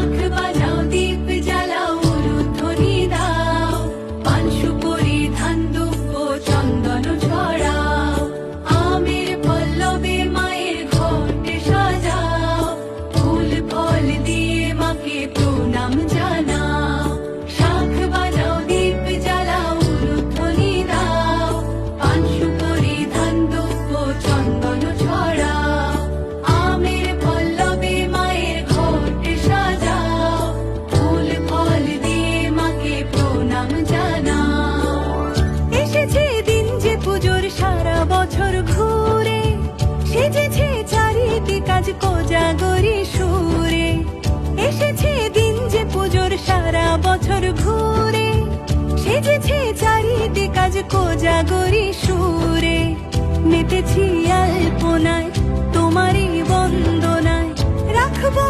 শাঁখ বাজাও দীপ জ্বালাও উলুধ্বনি দাও পান সুপারি ধান দুব্য চন্দন ছড়াও আমের পল্লবে মায়ের ঘটে সাজাও ফুল ফল দিয়ে মাকে প্রণাম জানাও শাঁখ বাজাও দীপ জ্বালাও উলুধ্বনি দাও পান সুপারি ধান দুব্য চন্দন ছড়াও আমের পল্লবে মায়ের ঘটে সাজাও ফুল ফল দিয়ে মাকে প্রণাম জানাও এসেছে দিন যে পুজোর সারা বছর ঘুরে সেজেছে চারিদিক আজ কোজাগরি সুরে এসেছে দিন যে পুজোর সারা বছর ঘুরে সেজেছে চারিদিক আজ কোজাগরি সুরে মেতেছি আলপনায় তোমারই বন্দনায় রাখবো